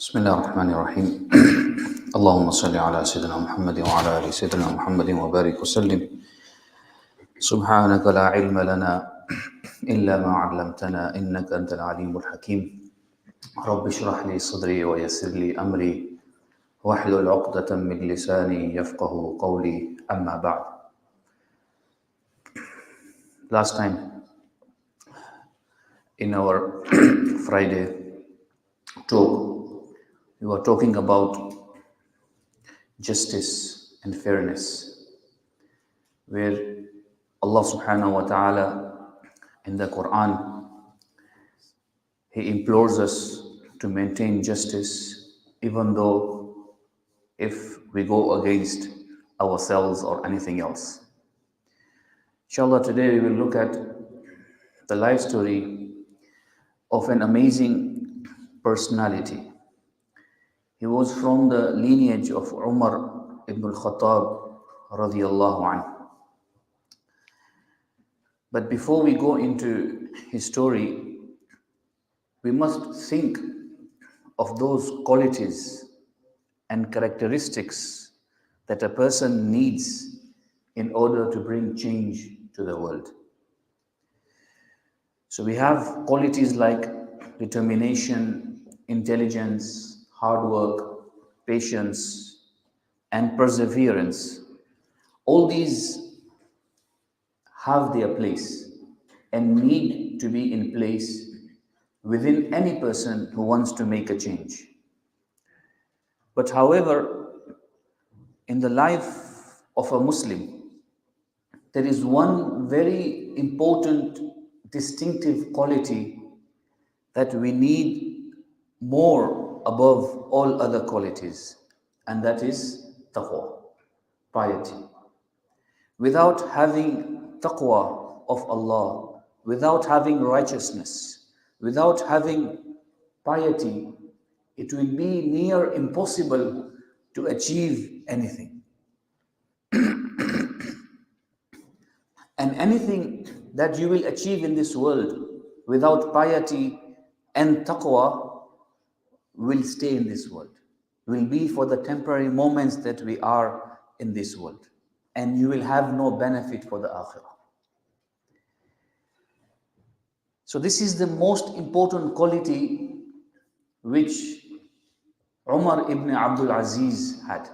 بسم الله الرحمن الرحيم اللهم صل على سيدنا محمد وعلى آل سيدنا محمد وبارك وسلم سبحانك لا علم لنا إلا ما علمتنا إنك أنت العليم الحكيم رب اشرح لي صدري ويسر لي أمري واحلل عقدة من لساني يفقه قولي أما بعد. Last time in our Friday talk we were talking about justice and fairness, where Allah subhanahu wa ta'ala in the Quran, He implores us to maintain justice even though if we go against ourselves or anything else. Inshallah, today we will look at the life story of an amazing personality. He was from the lineage of Umar ibn Khattab radiyallahu anhu. But before we go into his story, we must think of those qualities and characteristics that a person needs in order to bring change to the world. So we have qualities like determination, intelligence, hard work, patience, and perseverance. All these have their place and need to be in place within any person who wants to make a change. But however, in the life of a Muslim, there is one very important distinctive quality that we need more above all other qualities, and that is taqwa, piety. Without having taqwa of Allah, without having righteousness, without having piety, it will be near impossible to achieve anything. And anything that you will achieve in this world without piety and taqwa will stay in this world, will be for the temporary moments that we are in this world, and you will have no benefit for the akhirah. So this is the most important quality which Umar ibn Abdul Aziz had.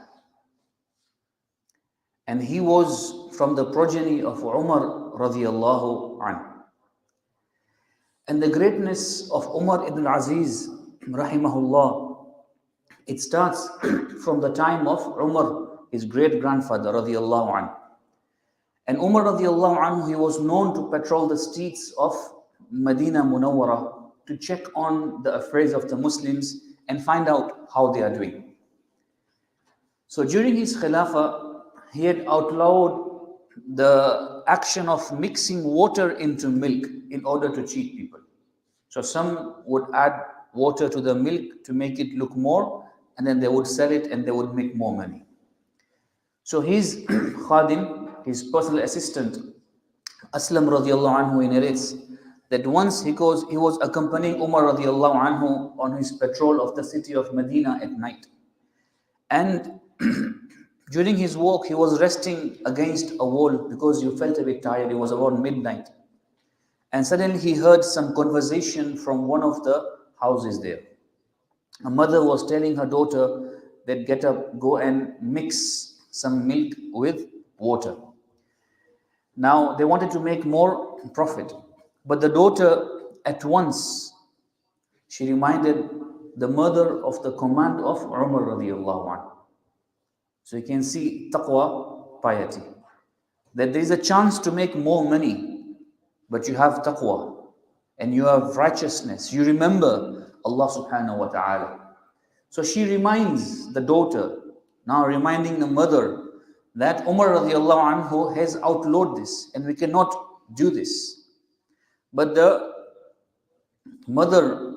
And he was from the progeny of Umar radiyallahu anhu. And the greatness of Umar ibn Aziz rahimahullah, it starts from the time of Umar, his great-grandfather radiyallahu anhu. And Umar radiyallahu anhu, he was known to patrol the streets of Medina Munawwara to check on the affairs of the Muslims and find out how they are doing. So during his Khilafah, he had outlawed the action of mixing water into milk in order to cheat people. So some would add water to the milk to make it look more, and then they would sell it and they would make more money. So his khadim, his personal assistant, Aslam radiallahu anhu, narrates that once he was accompanying Umar radiallahu anhu on his patrol of the city of Medina at night. And during his walk, he was resting against a wall because he felt a bit tired. It was around midnight. And suddenly he heard some conversation from one of the houses there. A mother was telling her daughter that get up, go and mix some milk with water. Now they wanted to make more profit. But the daughter at once, she reminded the mother of the command of Umar radiallahu anhu. So you can see taqwa, piety. That there is a chance to make more money, but you have taqwa and you have righteousness. You remember Allah subhanahu wa ta'ala. So she reminds the daughter, now reminding the mother, that Umar radiallahu anhu has outlawed this and we cannot do this. But the mother,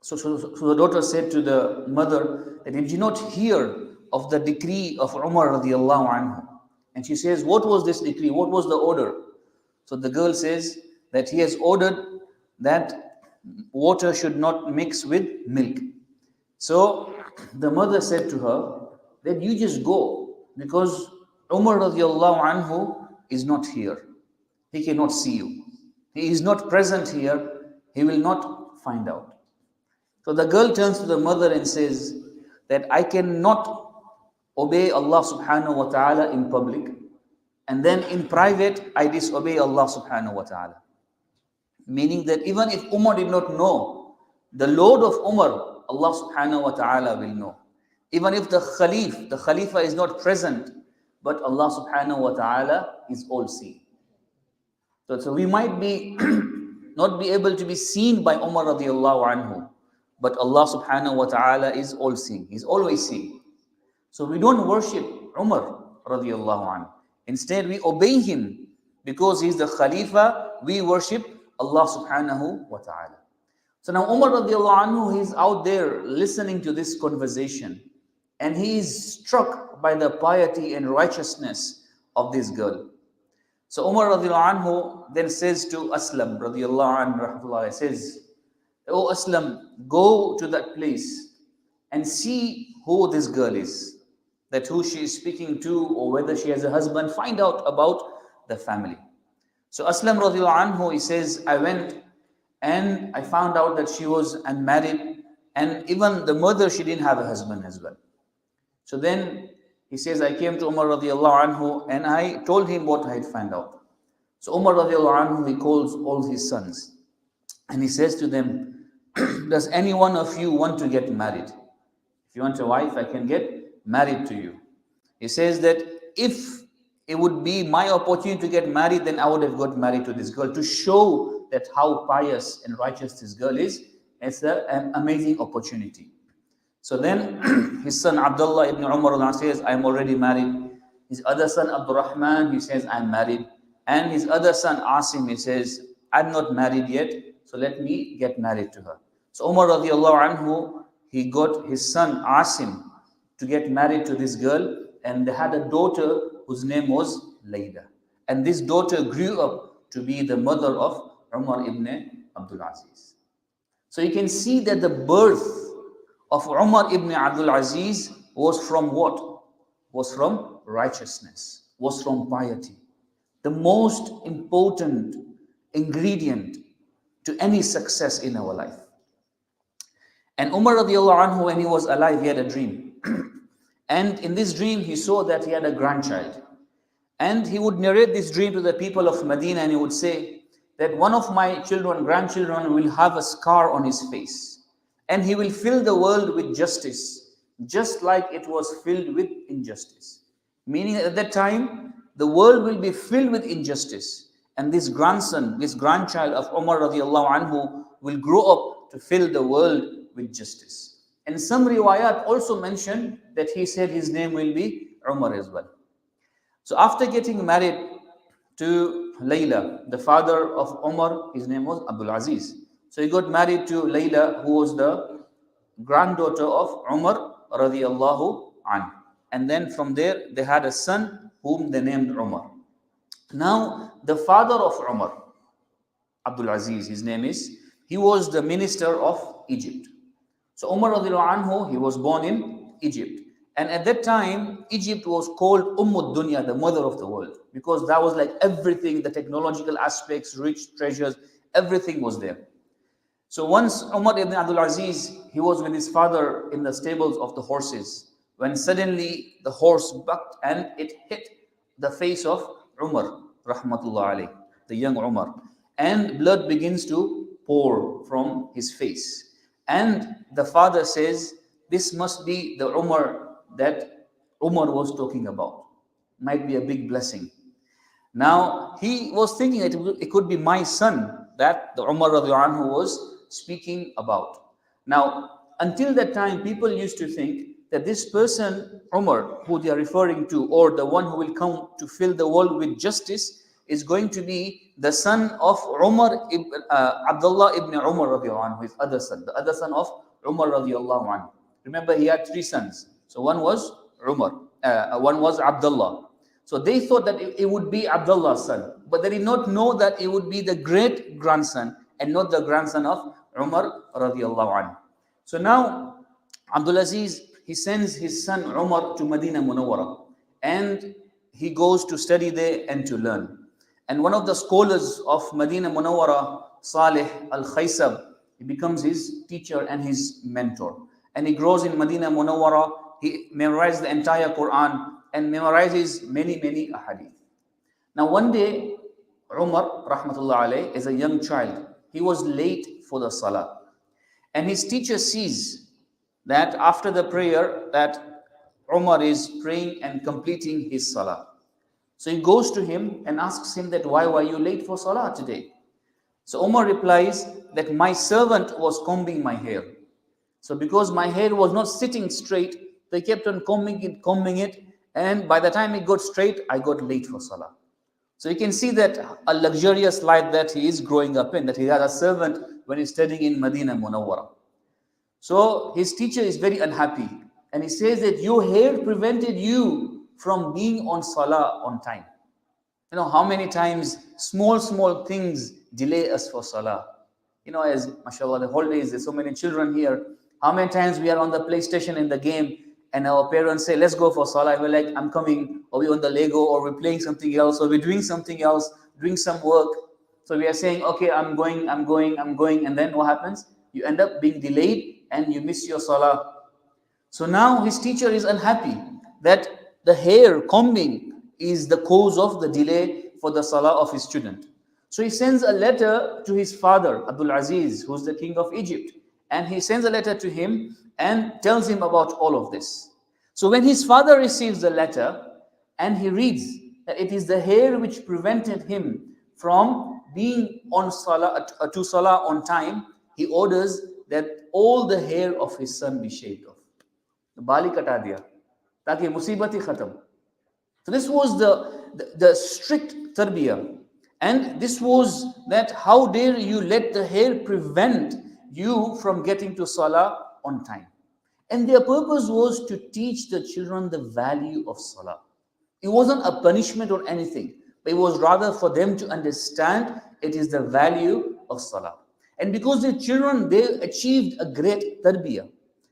so the daughter said to the mother that did you not hear of the decree of Umar radiallahu anhu? And she says, what was this decree? What was the order? So the girl says that he has ordered that water should not mix with milk. So the mother said to her that you just go because Umar radiallahu anhu is not here. He cannot see you. He is not present here. He will not find out. So the girl turns to the mother and says that I cannot obey Allah subhanahu wa ta'ala in public, and then in private I disobey Allah subhanahu wa ta'ala. Meaning that even if Umar did not know, the Lord of Umar, Allah subhanahu wa ta'ala will know. Even if the Khalifa is not present, but Allah subhanahu wa ta'ala is all seeing. So we might be not be able to be seen by Umar radiallahu anhu, but Allah subhanahu wa ta'ala is all seeing. He's always seeing. So we don't worship Umar radiallahu anhu. Instead, we obey him because he's the Khalifa. We worship Allah subhanahu wa ta'ala. So now Umar radiallahu anhu, he's out there listening to this conversation, and he is struck by the piety and righteousness of this girl. So Umar radiallahu anhu then says to Aslam radiallahu anhu, rahmatullahi, says, "Oh Aslam, go to that place and see who this girl is, that who she is speaking to, or whether she has a husband. Find out about the family." So Aslam radiallahu anhu, he says, I went and I found out that she was unmarried, and even the mother, she didn't have a husband as well. So then he says, I came to Umar radiallahu anhu and I told him what I had found out. So Umar radiallahu anhu, he calls all his sons and he says to them, does any one of you want to get married? If you want a wife, I can get married to you. He says that if it would be my opportunity to get married, then I would have got married to this girl, to show that how pious and righteous this girl is. It's an amazing opportunity. So then his son Abdullah ibn Umar says, I'm already married. His other son Abdul Rahman, he says, I'm married. And his other son Asim, he says, I'm not married yet, so let me get married to her. So Umar radiallahu anhu, he got his son Asim to get married to this girl, and they had a daughter whose name was Layla. And this daughter grew up to be the mother of Umar ibn Abdul Aziz. So you can see that the birth of Umar ibn Abdul Aziz was from what? Was from righteousness, was from piety. The most important ingredient to any success in our life. And Umar radiallahu anhu, when he was alive, he had a dream. And in this dream, he saw that he had a grandchild. And he would narrate this dream to the people of Medina, and he would say that one of my grandchildren will have a scar on his face. And he will fill the world with justice, just like it was filled with injustice. Meaning at that time, the world will be filled with injustice. And this grandchild of Umar radiallahu anhu will grow up to fill the world with justice. And some riwayat also mention that he said his name will be Umar as well. So after getting married to Layla, the father of Umar, his name was Abdul Aziz. So he got married to Layla, who was the granddaughter of Umar radiallahu anhu. And then from there, they had a son whom they named Umar. Now, the father of Umar, Abdul Aziz, his name is, he was the minister of Egypt. So Umar radiallahu anhu, he was born in Egypt. And at that time, Egypt was called Dunya, the mother of the world, because that was like everything, the technological aspects, rich treasures, everything was there. So once Umar ibn Abdul Aziz, he was with his father in the stables of the horses, when suddenly the horse bucked and it hit the face of Umar, rahmatullahi, the young Umar. And blood begins to pour from his face. And the father says, this must be the Umar that Umar was talking about. Might be a big blessing. Now, he was thinking that it could be my son that the Umar radiallahu anhu was speaking about. Now, until that time, people used to think that this person, Umar, who they are referring to, or the one who will come to fill the world with justice, is going to be the son of Abdullah ibn Umar radiallahu anhu, his other son, the other son of Umar radiallahu anhu. Remember, he had three sons. So one was Umar, one was Abdullah. So they thought that it would be Abdullah's son, but they did not know that it would be the great grandson and not the grandson of Umar radiallahu anhu. So now, Abdul Aziz, he sends his son Umar to Medina Munawwara, and he goes to study there and to learn. And one of the scholars of Medina Munawwara, Salih al-Khaysab, he becomes his teacher and his mentor. And he grows in Medina Munawwara, he memorizes the entire Quran and memorizes many, many ahadith. Now one day, Umar, rahmatullahi alayhi, is a young child. He was late for the salah. And his teacher sees that after the prayer that Umar is praying and completing his salah. So he goes to him and asks him that why were you late for salah today? So Umar replies that my servant was combing my hair. So because my hair was not sitting straight, they kept on combing it, and by the time it got straight, I got late for salah. So you can see that a luxurious life that he is growing up in, that he had a servant when he's studying in Medina Munawwara. So his teacher is very unhappy, and he says that your hair prevented you from being on salah on time. You know how many times small things delay us for salah. You know, as mashallah, the holidays, there's so many children here. How many times we are on the PlayStation in the game and our parents say, let's go for salah. We're like, I'm coming, or we're on the Lego, or we're playing something else, or we're doing something else, doing some work. So we are saying, okay, I'm going. And then what happens? You end up being delayed and you miss your salah. So now his teacher is unhappy that the hair combing is the cause of the delay for the salah of his student. So he sends a letter to his father, Abdul Aziz, who's the king of Egypt. And he sends a letter to him and tells him about all of this. So when his father receives the letter and he reads that it is the hair which prevented him from being on salah, to salah on time, he orders that all the hair of his son be shaved off. The bali kata diya, taki musibat hi khatam. So this was the strict tarbiyah. And this was that how dare you let the hair prevent you from getting to salah on time. And their purpose was to teach the children the value of salah. It wasn't a punishment or anything, but it was rather for them to understand it is the value of salah. And because the children, they achieved a great tarbiyah,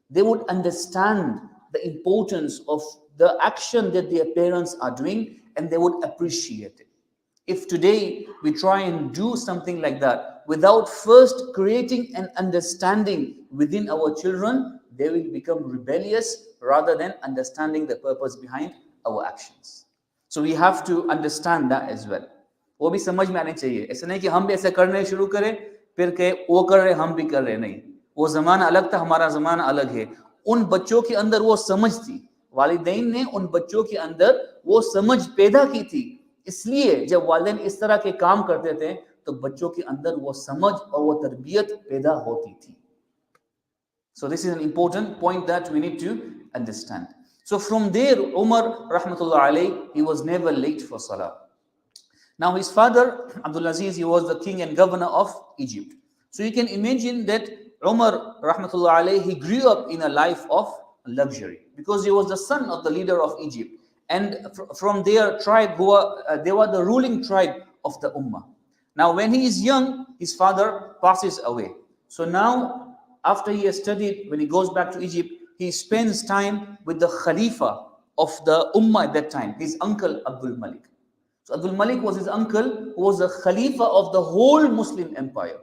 they would understand the importance of the action that their parents are doing, and they would appreciate it. If today we try and do something like that without first creating an understanding within our children, they will become rebellious rather than understanding the purpose behind our actions. So we have to understand that as well. वो भी समझ में आने चाहिए. ऐसा नहीं कि हम भी ऐसा करने शुरू करें फिर के वो कर रहे हम भी कर रहे, नहीं. वो ज़माना अलग था, हमारा ज़माना अलग है. उन बच्चों के अंदर वो समझ थी. वालिदैन ने उन बच्चों के अंदर वो समझ पैदा की थी. इसलिए जब वालिदैन इस तरह के काम करते थे तो बच्चों के अंदर वो समझ और वो तरबियत पैदा होती थी. So this is an important point that we need to understand. So from there, Umar rahmatullahi alayhi, he was never late for salah. Now his father, Abdul Aziz, he was the king and governor of Egypt. So you can imagine that Umar rahmatullahi alayhi, he grew up in a life of luxury because he was the son of the leader of Egypt. And from their tribe, they were the ruling tribe of the Ummah. Now when he is young, his father passes away. So now after he has studied, when he goes back to Egypt, he spends time with the Khalifa of the Ummah at that time, his uncle Abdul Malik. So Abdul Malik was his uncle who was the Khalifa of the whole Muslim empire.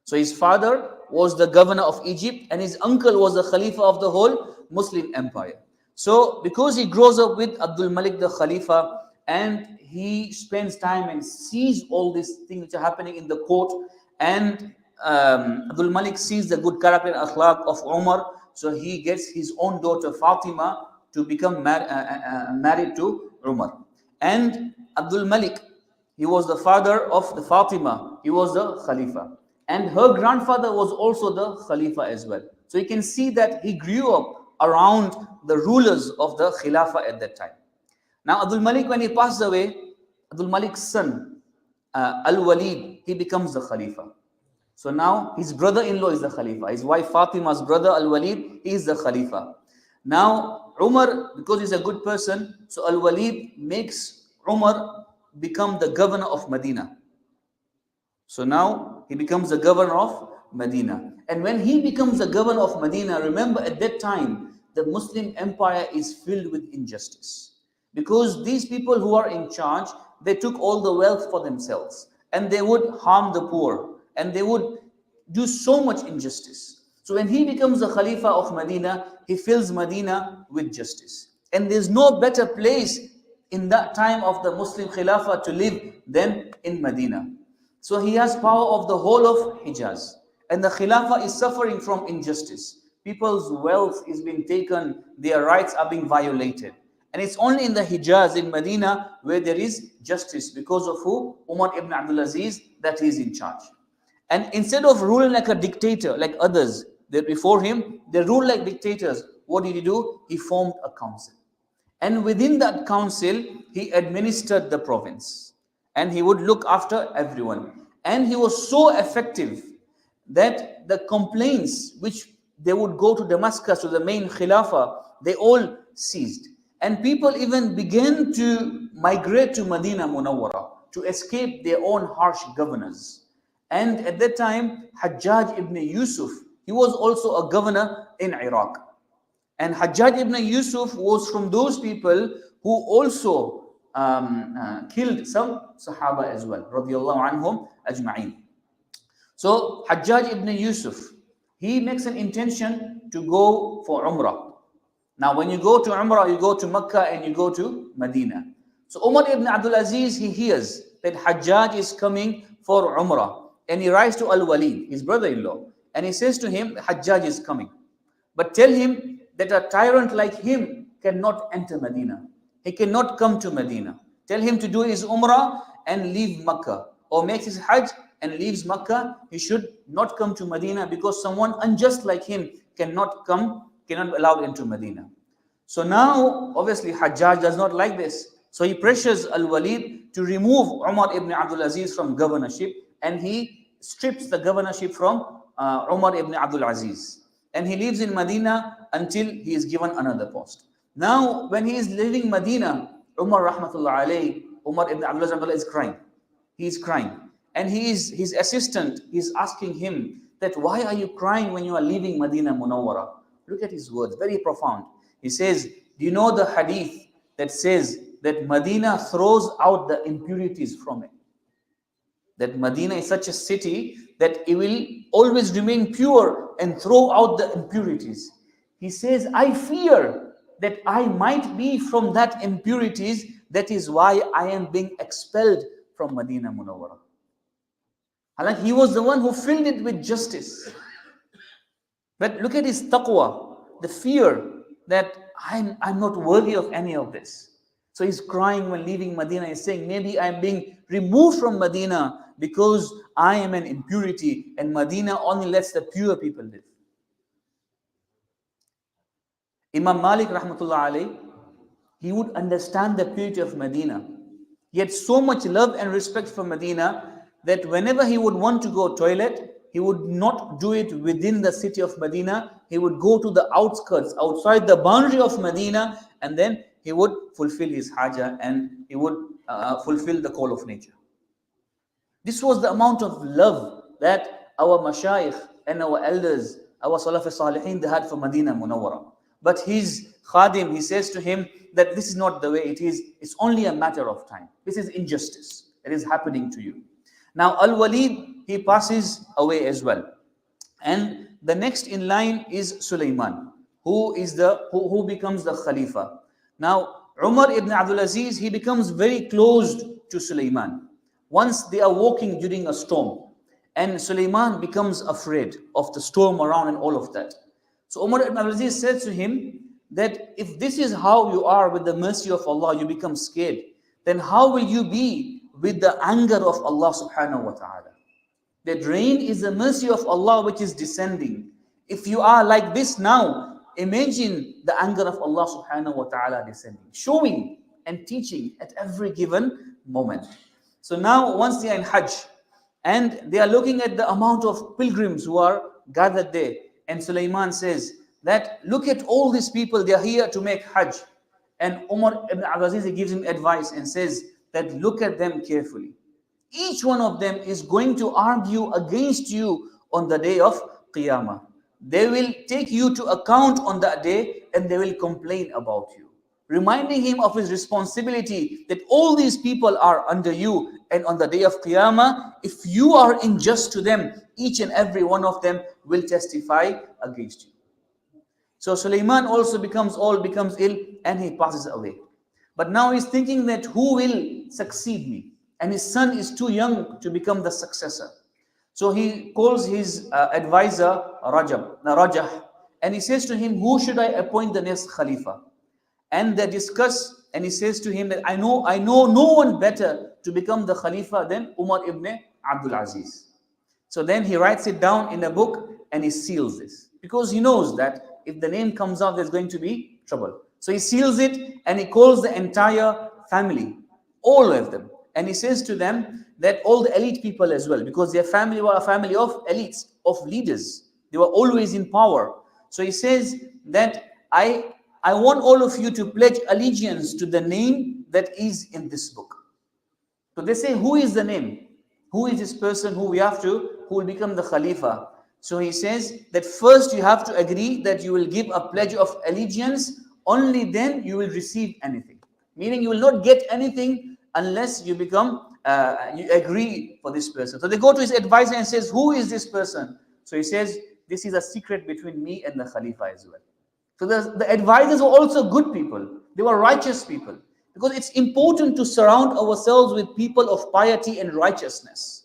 So his father was the governor of Egypt and his uncle was the Khalifa of the whole Muslim empire. So because he grows up with Abdul Malik the Khalifa and he spends time and sees all these things which are happening in the court, and Abdul Malik sees the good character and akhlaq of Umar, so he gets his own daughter Fatima to become married to Umar. And Abdul Malik, he was the father of the Fatima, he was the Khalifa. And her grandfather was also the Khalifa as well. So you can see that he grew up around the rulers of the Khilafah at that time. Now Abdul Malik, when he passed away, Abdul Malik's son, Al-Walid, he becomes the Khalifa. So now his brother-in-law is the Khalifa. His wife Fatima's brother Al-Walid, he is the Khalifa. Now Umar, because he's a good person, so Al-Walid makes Umar become the governor of Medina. So now he becomes the governor of Medina. And when he becomes the governor of Medina, remember at that time, the Muslim empire is filled with injustice. Because these people who are in charge, they took all the wealth for themselves. And they would harm the poor. And they would do so much injustice. So when he becomes the Khalifa of Medina, he fills Medina with justice. And there's no better place in that time of the Muslim Khilafah to live than in Medina. So he has power of the whole of Hijaz. And the Khilafah is suffering from injustice. People's wealth is being taken, their rights are being violated. And it's only in the Hijaz, in Medina, where there is justice because of who? Umar ibn Abdul Aziz, that he is in charge. And instead of ruling like a dictator, like others that before him, they ruled like dictators. What did he do? He formed a council. And within that council, he administered the province. And he would look after everyone. And he was so effective that the complaints which they would go to Damascus, to the main Khilafah, they all ceased. And people even began to migrate to Medina Munawwara to escape their own harsh governors. And at that time, Hajjaj ibn Yusuf, he was also a governor in Iraq. And Hajjaj ibn Yusuf was from those people who also killed some Sahaba as well, radiyallahu anhum ajma'in. So Hajjaj ibn Yusuf, he makes an intention to go for Umrah. Now when you go to Umrah, you go to Mecca and you go to Medina. So Umar ibn Abdul Aziz, he hears that Hajjaj is coming for Umrah. And he writes to Al-Walid, his brother-in-law, and he says to him, Hajjaj is coming. But tell him that a tyrant like him cannot enter Medina. He cannot come to Medina. Tell him to do his Umrah and leave Makkah. Or makes his Hajj and leaves Makkah. He should not come to Medina because someone unjust like him cannot be allowed into Medina. So now, obviously, Hajjaj does not like this. So he pressures Al-Walid to remove Umar ibn Abdul Aziz from governorship. And he strips the governorship from Umar ibn Abdul Aziz. And he lives in Medina until he is given another post. Now, when he is leaving Medina, Umar rahmatullahi, Umar ibn Abdul Aziz is crying. He is crying. And his assistant is asking him that, why are you crying when you are leaving Medina Munawwara? Look at his words, very profound. He says, do you know the hadith that says that Medina throws out the impurities from it? That Medina is such a city that it will always remain pure and throw out the impurities. He says, I fear that I might be from that impurities. That is why I am being expelled from Medina Munawwara. Like he was the one who filled it with justice. But look at his taqwa, the fear that I'm not worthy of any of this. So he's crying when leaving Medina. He's saying, maybe I'm being removed from Medina because I am an impurity, and Medina only lets the pure people live. Imam Malik rahmatullahi alayhi, he would understand the purity of Medina. He had so much love and respect for Medina that whenever he would want to go toilet, he would not do it within the city of Medina. He would go to the outskirts, outside the boundary of Medina, and then he would fulfill his haja and he would fulfill the call of nature. This was the amount of love that our mashayikh and our elders, our salaf salihin, they had for Medina Munawwara. But his khadim, he says to him that this is not the way it is. It's only a matter of time. This is injustice. It is happening to you. Now Al-Walid, he passes away as well. And the next in line is Sulaiman, who becomes the Khalifa. Now Umar ibn Abdul Aziz, he becomes very close to Sulaiman. Once they are walking during a storm, and Sulaiman becomes afraid of the storm around and all of that. So Umar ibn Abdul Aziz said to him that if this is how you are with the mercy of Allah, you become scared, then how will you be with the anger of Allah subhanahu wa ta'ala? That rain is the mercy of Allah which is descending. If you are like this now, imagine the anger of Allah subhanahu wa ta'ala descending, showing and teaching at every given moment. So now once they are in Hajj and they are looking at the amount of pilgrims who are gathered there, and Sulaiman says that look at all these people, they are here to make Hajj. And Umar ibn Abdul Aziz gives him advice and says that look at them carefully. Each one of them is going to argue against you on the day of Qiyamah. They will take you to account on that day and they will complain about you, reminding him of his responsibility that all these people are under you, and on the day of Qiyamah, if you are unjust to them, each and every one of them will testify against you. So Sulaiman also becomes ill and he passes away. But now he's thinking that who will succeed me? And his son is too young to become the successor. So he calls his advisor Rajah, and he says to him, who should I appoint the next Khalifa? And they discuss, and he says to him that I know no one better to become the Khalifa than Umar ibn Abdul Aziz. So then he writes it down in a book and he seals this, because he knows that if the name comes out, there's going to be trouble. So he seals it and he calls the entire family, all of them. And he says to them that all the elite people as well, because their family were a family of elites, of leaders. They were always in power. So he says that I want all of you to pledge allegiance to the name that is in this book. So they say, who is the name? Who is this person who will become the Khalifa? So he says that first you have to agree that you will give a pledge of allegiance, only then you will receive anything. Meaning you will not get anything unless you you agree for this person. So they go to his advisor and says, who is this person? So he says, this is a secret between me and the Khalifa as well. So the advisors were also good people. They were righteous people. Because it's important to surround ourselves with people of piety and righteousness.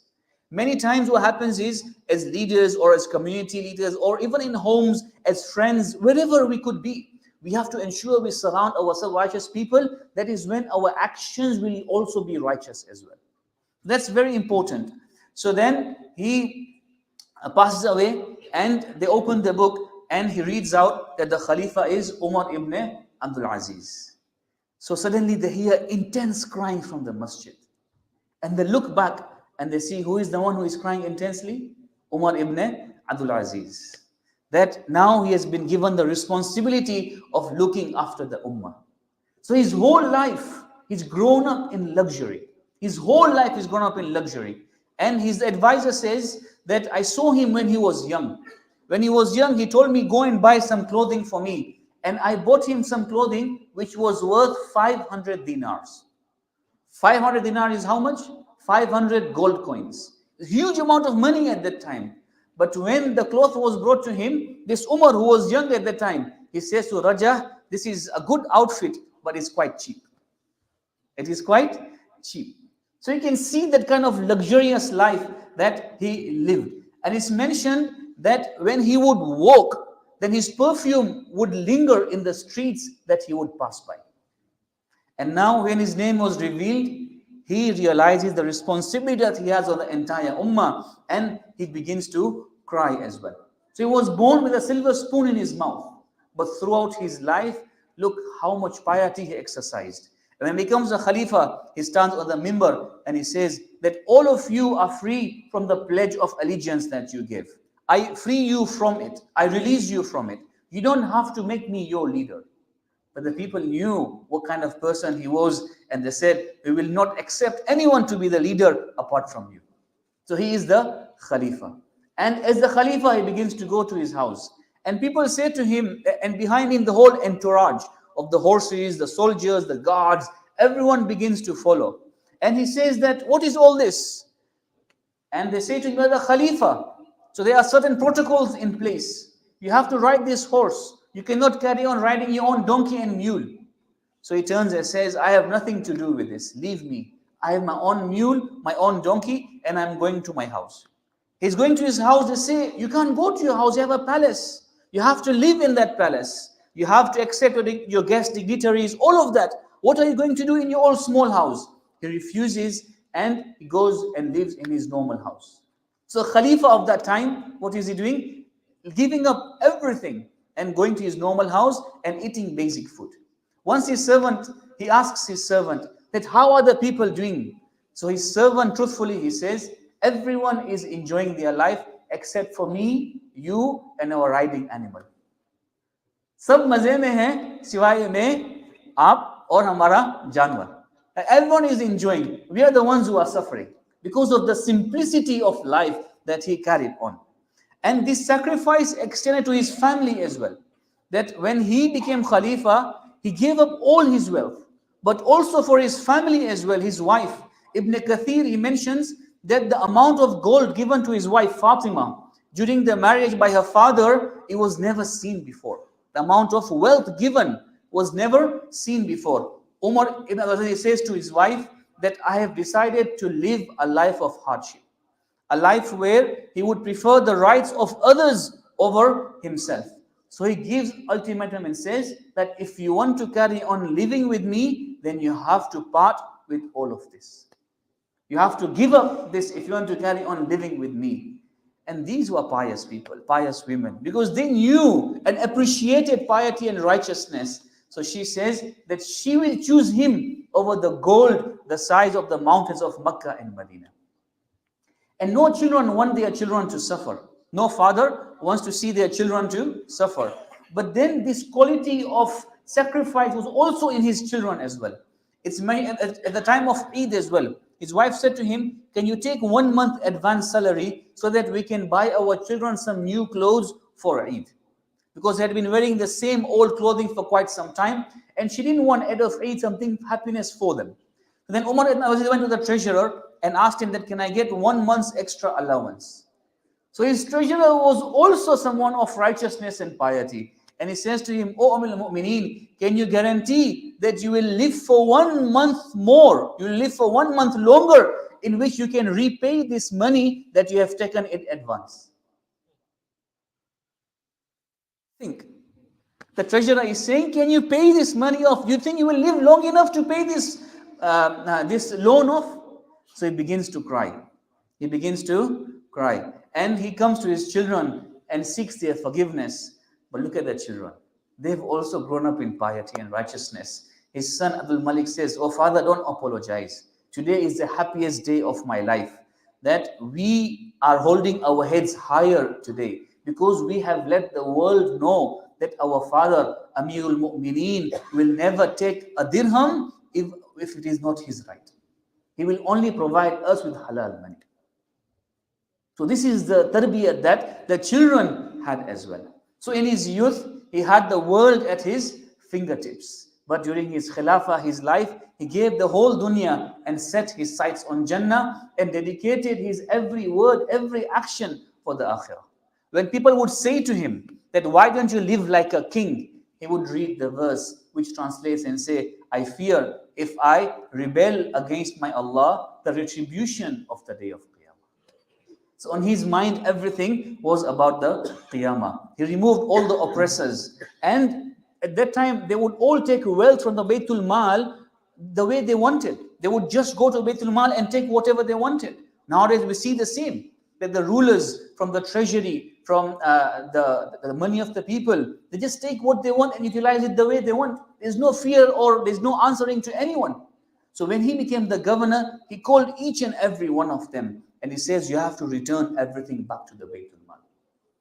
Many times what happens is, as leaders or as community leaders or even in homes, as friends, wherever we could be, we have to ensure we surround ourselves with righteous people. That is when our actions will also be righteous as well. That's very important. So then he passes away and they open the book and he reads out that the Khalifa is Umar ibn Abdul Aziz. So suddenly they hear intense crying from the masjid. And they look back and they see who is the one who is crying intensely? Umar ibn Abdul Aziz. That now he has been given the responsibility of looking after the ummah. So his whole life, he's grown up in luxury. His whole life is grown up in luxury. And his advisor says that I saw him when he was young. When he was young, he told me, go and buy some clothing for me. And I bought him some clothing which was worth 500 dinars. 500 dinars is how much? 500 gold coins. A huge amount of money at that time. But when the cloth was brought to him, this Umar, who was young at that time, he says to Rajah, this is a good outfit, but it's quite cheap. It is quite cheap. So you can see that kind of luxurious life that he lived. And it's mentioned that when he would walk, then his perfume would linger in the streets that he would pass by. And now when his name was revealed, he realizes the responsibility that he has on the entire ummah, and he begins to cry as well. So he was born with a silver spoon in his mouth, but throughout his life, look how much piety he exercised. And when he becomes a Khalifa, he stands on the mimbar and he says that all of you are free from the pledge of allegiance that you give. I free you from it. I release you from it. You don't have to make me your leader. But the people knew what kind of person he was, and they said, we will not accept anyone to be the leader apart from you. So he is the Khalifa. And as the Khalifa, he begins to go to his house. And people say to him, and behind him the whole entourage of the horses, the soldiers, the guards, everyone begins to follow. And he says that, what is all this? And they say to him, you are the Khalifa. So there are certain protocols in place. You have to ride this horse. You cannot carry on riding your own donkey and mule. So he turns and says, I have nothing to do with this. Leave me. I have my own mule, my own donkey, and I'm going to my house. He's going to his house. They say, you can't go to your house. You have a palace. You have to live in that palace. You have to accept your guest dignitaries, all of that. What are you going to do in your own small house? He refuses and he goes and lives in his normal house. So Khalifa of that time, what is he doing? Giving up everything and going to his normal house and eating basic food. Once he asks his servant that how are the people doing? So his servant, truthfully, he says, everyone is enjoying their life except for me, you, and our riding animal. सब मजे में हैं सिवाय में आप और हमारा जानवर. Everyone is enjoying. We are the ones who are suffering because of the simplicity of life that he carried on. And this sacrifice extended to his family as well. That when he became Khalifa, he gave up all his wealth, but also for his family as well, his wife. Ibn Kathir, he mentions that the amount of gold given to his wife Fatima during the marriage by her father, it was never seen before. The amount of wealth given was never seen before. Umar ibn Abdul Aziz says to his wife that I have decided to live a life of hardship, a life where he would prefer the rights of others over himself. So he gives ultimatum and says that if you want to carry on living with me, then you have to part with all of this. You have to give up this if you want to carry on living with me. And these were pious people, pious women, because they knew and appreciated piety and righteousness. So she says that she will choose him over the gold the size of the mountains of Mecca and Medina. And no children want their children to suffer. No father wants to see their children to suffer. But then this quality of sacrifice was also in his children as well. It's at the time of Eid as well. His wife said to him, can you take 1 month advance salary so that we can buy our children some new clothes for Eid? Because they had been wearing the same old clothing for quite some time, and she didn't want Eid of Eid something happiness for them. And then Umar ibn Abdul Aziz went to the treasurer and asked him that, can I get 1 month's extra allowance? So his treasurer was also someone of righteousness and piety. And he says to him, O Amir al-Mu'mineen, can you guarantee that you will live for 1 month more? You will live for 1 month longer in which you can repay this money that you have taken in advance. Think. The treasurer is saying, can you pay this money off? Do you think you will live long enough to pay this loan off? So he begins to cry. He begins to cry. And he comes to his children and seeks their forgiveness. But look at the children. They've also grown up in piety and righteousness. His son Abdul Malik says, oh father, don't apologize. Today is the happiest day of my life. That we are holding our heads higher today because we have let the world know that our father, Amirul Mu'mineen, will never take a dirham if it is not his right. He will only provide us with halal money. So this is the tarbiyah that the children had as well. So in his youth, he had the world at his fingertips. But during his khilafah, his life, he gave the whole dunya and set his sights on Jannah and dedicated his every word, every action for the akhirah. When people would say to him that, why don't you live like a king? He would read the verse which translates and say, I fear if I rebel against my Allah, the retribution of the day of Qiyamah. So on his mind, everything was about the Qiyamah. He removed all the oppressors. And at that time, they would all take wealth from the Baytul Mal the way they wanted. They would just go to Baytul Mal and take whatever they wanted. Nowadays, we see the same. That the rulers from the treasury, from the money of the people, they just take what they want and utilize it the way they want. There's no fear or there's no answering to anyone. So when he became the governor, he called each and every one of them. And he says, you have to return everything back to the Baytul Mal.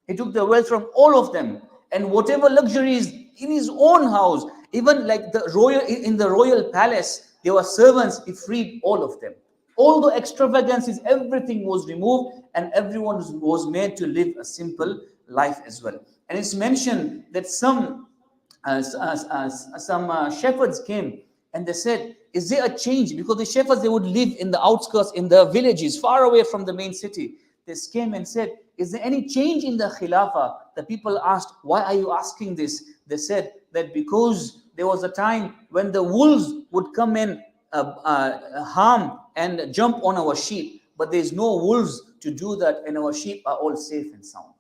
He took the wealth from all of them. And whatever luxuries in his own house, even like in the royal palace, there were servants, he freed all of them. All the extravagances, everything was removed and everyone was made to live a simple life as well. And it's mentioned that some shepherds came and they said, is there a change? Because the shepherds, they would live in the outskirts, in the villages, far away from the main city. They came and said, is there any change in the Khilafah? The people asked, why are you asking this? They said that because there was a time when the wolves would come in, harm and jump on our sheep, but there's no wolves to do that, and our sheep are all safe and sound.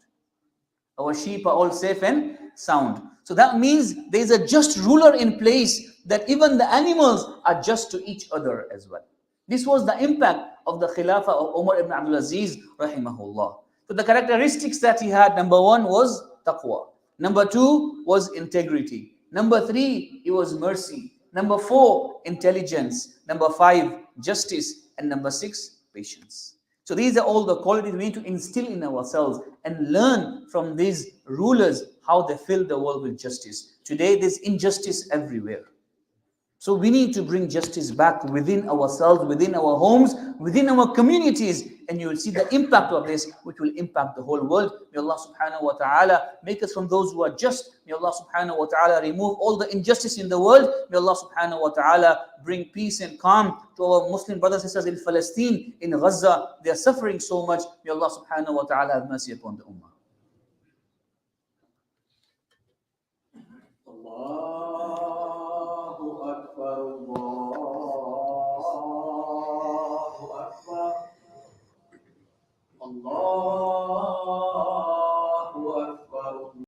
Our sheep are all safe and sound. So that means there's a just ruler in place, that even the animals are just to each other as well. This was the impact of the Khilafah of Umar ibn Abdul Aziz, rahimahullah. So the characteristics that he had, number 1 was taqwa. Number 2 was integrity. Number 3, it was mercy. Number 4, intelligence. Number 5, justice. And number 6, patience. So these are all the qualities we need to instill in ourselves and learn from these rulers how they fill the world with justice. Today, there's injustice everywhere. So we need to bring justice back within ourselves, within our homes, within our communities, and you will see the impact of this, which will impact the whole world. May Allah subhanahu wa ta'ala make us from those who are just. May Allah subhanahu wa ta'ala remove all the injustice in the world. May Allah subhanahu wa ta'ala bring peace and calm to our Muslim brothers and sisters in Palestine, in Gaza. They are suffering so much. May Allah subhanahu wa ta'ala have mercy upon the ummah.